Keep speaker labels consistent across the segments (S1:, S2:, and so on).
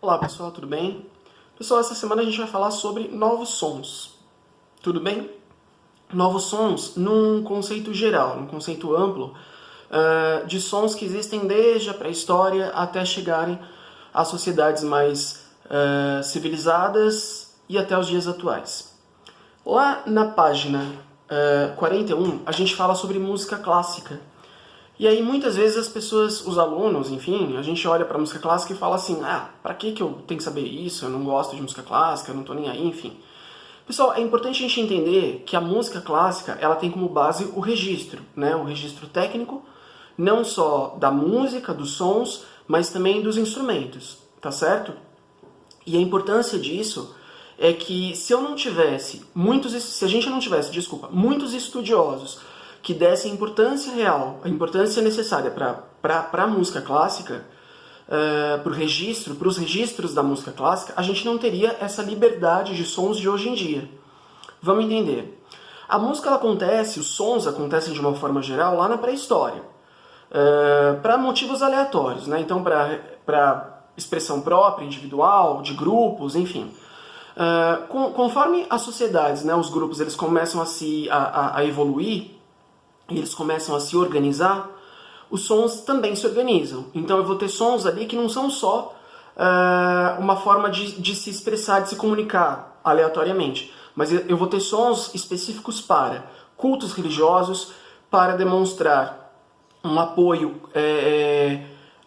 S1: Olá pessoal, tudo bem? Pessoal, essa semana a gente vai falar sobre novos sons, tudo bem? Novos sons num conceito geral, num conceito amplo, de sons que existem desde a pré-história até chegarem às sociedades mais civilizadas e até os dias atuais. Lá na página 41, a gente fala sobre música clássica. E aí muitas vezes as pessoas, os alunos, enfim, a gente olha para música clássica e fala assim, pra que eu tenho que saber isso? Eu não gosto de música clássica, eu não tô nem aí, enfim. Pessoal, é importante a gente entender que a música clássica, ela tem como base o registro, né? O registro técnico, não só da música, dos sons, mas também dos instrumentos, tá certo? E a importância disso é que se a gente não tivesse, muitos estudiosos que dessem importância real, a importância necessária para a música clássica, para os registros da música clássica, a gente não teria essa liberdade de sons de hoje em dia. Vamos entender. A música ela acontece, os sons acontecem de uma forma geral lá na pré-história, para motivos aleatórios, né? Então para expressão própria, individual, de grupos, enfim. Conforme as sociedades, né, os grupos, eles começam a evoluir, eles começam a se organizar, os sons também se organizam. Então eu vou ter sons ali que não são só uma forma de se expressar, de se comunicar aleatoriamente, mas eu vou ter sons específicos para cultos religiosos, para demonstrar um apoio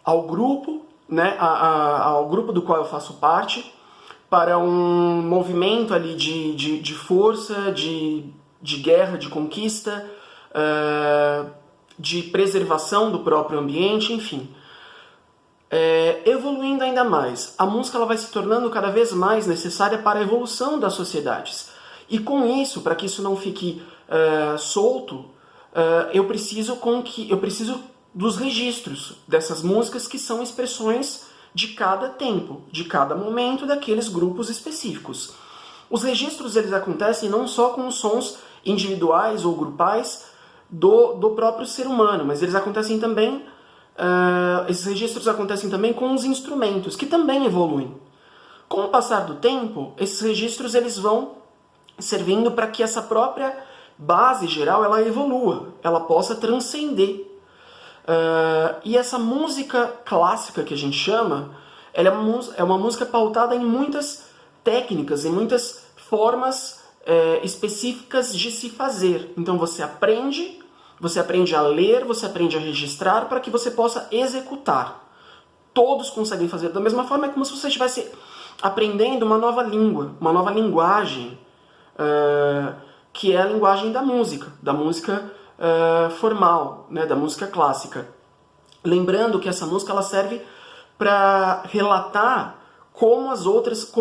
S1: ao grupo, né, ao grupo do qual eu faço parte, para um movimento ali de força, de guerra, de conquista, de preservação do próprio ambiente, enfim. Evoluindo ainda mais, a música ela vai se tornando cada vez mais necessária para a evolução das sociedades. E com isso, para que isso não fique solto, eu preciso dos registros dessas músicas que são expressões de cada tempo, de cada momento daqueles grupos específicos. Os registros eles acontecem não só com os sons individuais ou grupais do próprio ser humano, mas eles acontecem também, esses registros acontecem também com os instrumentos, que também evoluem. Com o passar do tempo, esses registros eles vão servindo para que essa própria base geral ela evolua, ela possa transcender. E essa música clássica que a gente chama, ela é uma música pautada em muitas técnicas, em muitas formas específicas de se fazer. Então você aprende a ler, você aprende a registrar para que você possa executar. Todos conseguem fazer da mesma forma, é como se você estivesse aprendendo uma nova língua, uma nova linguagem, que é a linguagem da música formal, né, da música clássica. Lembrando que essa música ela serve para relatar como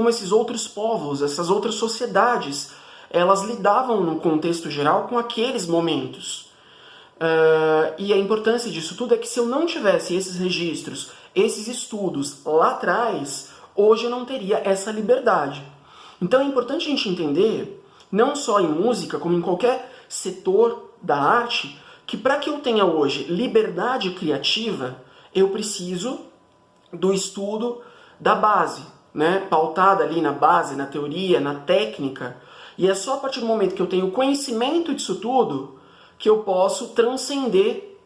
S1: esses outros povos, essas outras sociedades, elas lidavam no contexto geral com aqueles momentos. E a importância disso tudo é que se eu não tivesse esses registros, esses estudos lá atrás, hoje eu não teria essa liberdade. Então é importante a gente entender, não só em música, como em qualquer setor da arte, que para que eu tenha hoje liberdade criativa, eu preciso do estudo da base, né? Pautada ali na base, na teoria, na técnica. E é só a partir do momento que eu tenho conhecimento disso tudo que eu posso transcender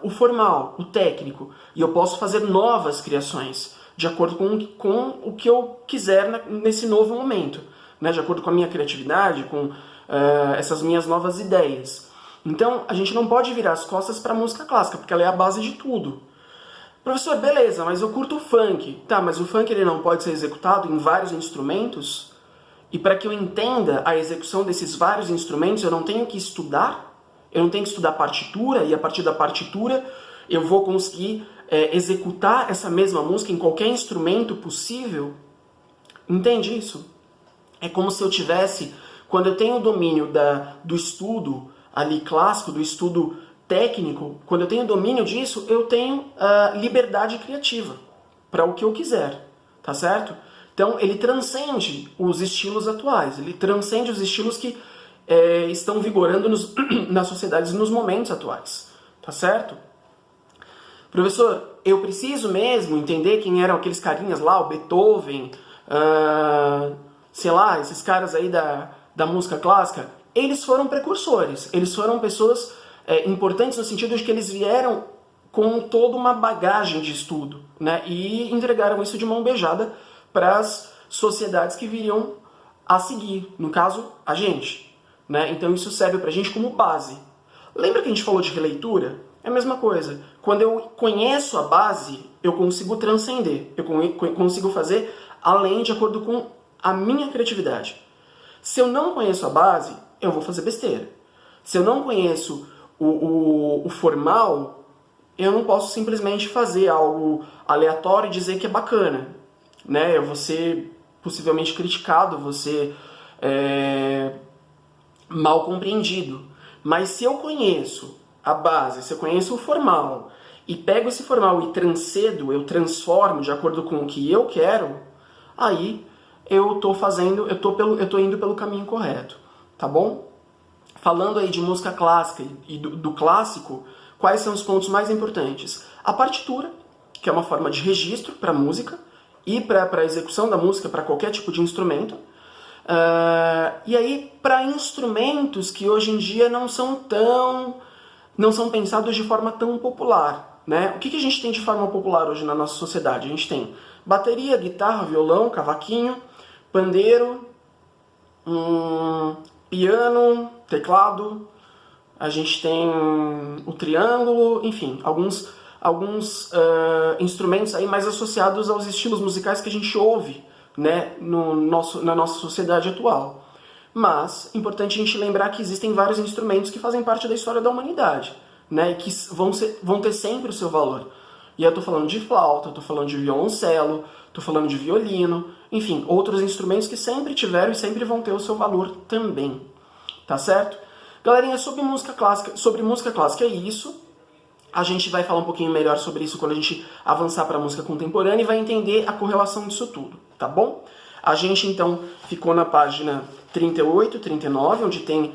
S1: o formal, o técnico. E eu posso fazer novas criações, de acordo com o que eu quiser nesse novo momento, né? De acordo com a minha criatividade, com essas minhas novas ideias. Então, a gente não pode virar as costas para a música clássica, porque ela é a base de tudo. Professor, beleza, mas eu curto o funk. Tá, mas o funk ele não pode ser executado em vários instrumentos? E para que eu entenda a execução desses vários instrumentos, eu não tenho que estudar? Eu não tenho que estudar partitura, e a partir da partitura eu vou conseguir executar essa mesma música em qualquer instrumento possível? Entende isso? É como se eu tivesse, quando eu tenho o domínio do estudo ali clássico, do estudo técnico, quando eu tenho domínio disso, eu tenho liberdade criativa para o que eu quiser, tá certo? Então ele transcende os estilos atuais, ele transcende os estilos que estão vigorando nas sociedades nos momentos atuais, tá certo? Professor, eu preciso mesmo entender quem eram aqueles carinhas lá, o Beethoven, sei lá, esses caras aí da música clássica. Eles foram precursores, eles foram pessoas importantes no sentido de que eles vieram com toda uma bagagem de estudo, né? E entregaram isso de mão beijada para as sociedades que viriam a seguir, no caso, a gente, né? Então isso serve pra gente como base. Lembra que a gente falou de releitura? É a mesma coisa. Quando eu conheço a base, eu consigo transcender, eu consigo fazer além de acordo com a minha criatividade. Se eu não conheço a base, eu vou fazer besteira. Se eu não conheço o formal, eu não posso simplesmente fazer algo aleatório e dizer que é bacana, né? Eu vou ser possivelmente criticado, vou ser mal compreendido. Mas se eu conheço a base, se eu conheço o formal, e pego esse formal e transcedo, eu transformo de acordo com o que eu quero, aí eu tô indo pelo caminho correto, tá bom? Falando aí de música clássica e do clássico, quais são os pontos mais importantes? A partitura, que é uma forma de registro para música e para a execução da música, para qualquer tipo de instrumento. E aí, para instrumentos que hoje em dia não são pensados de forma tão popular, né? O que a gente tem de forma popular hoje na nossa sociedade? A gente tem bateria, guitarra, violão, cavaquinho, pandeiro, piano, teclado, a gente tem o triângulo, enfim, alguns instrumentos aí mais associados aos estilos musicais que a gente ouve, né, na nossa sociedade atual. Mas é importante a gente lembrar que existem vários instrumentos que fazem parte da história da humanidade, né, e que vão ter sempre o seu valor. E eu tô falando de flauta, tô falando de violoncelo, tô falando de violino, enfim, outros instrumentos que sempre tiveram e sempre vão ter o seu valor também. Tá certo? Galerinha, sobre música clássica é isso. A gente vai falar um pouquinho melhor sobre isso quando a gente avançar para a música contemporânea e vai entender a correlação disso tudo, tá bom? A gente, então, ficou na página 38, 39, onde tem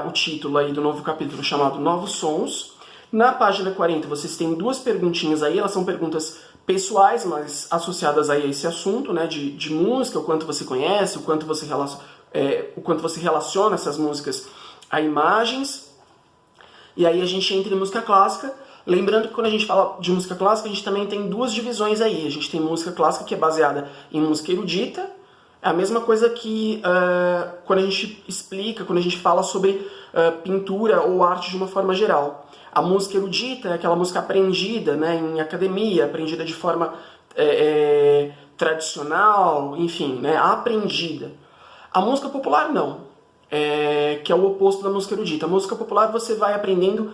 S1: o título aí do novo capítulo chamado Novos Sons. Na página 40, vocês têm duas perguntinhas aí, elas são perguntas pessoais, mas associadas aí a esse assunto, né, de música, o quanto você conhece, o quanto você relaciona essas músicas a imagens. E aí a gente entra em música clássica. Lembrando que quando a gente fala de música clássica, a gente também tem duas divisões aí. A gente tem música clássica que é baseada em música erudita. É a mesma coisa que quando a gente explica, quando a gente fala sobre pintura ou arte de uma forma geral. A música erudita é aquela música aprendida, né, em academia, aprendida de forma tradicional, enfim, né, aprendida. A música popular não, que é o oposto da música erudita. A música popular você vai aprendendo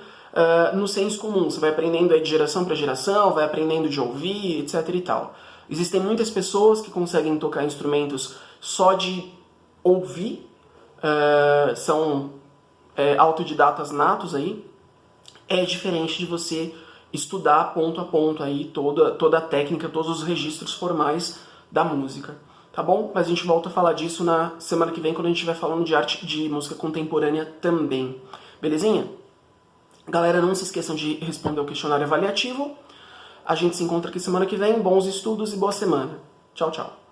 S1: no senso comum, você vai aprendendo aí de geração para geração, vai aprendendo de ouvir, etc e tal. Existem muitas pessoas que conseguem tocar instrumentos só de ouvir, são autodidatas natos aí. É diferente de você estudar ponto a ponto aí toda a técnica, todos os registros formais da música. Tá bom? Mas a gente volta a falar disso na semana que vem, quando a gente estiver falando de arte de música contemporânea também. Belezinha? Galera, não se esqueçam de responder o questionário avaliativo. A gente se encontra aqui semana que vem. Bons estudos e boa semana. Tchau, tchau.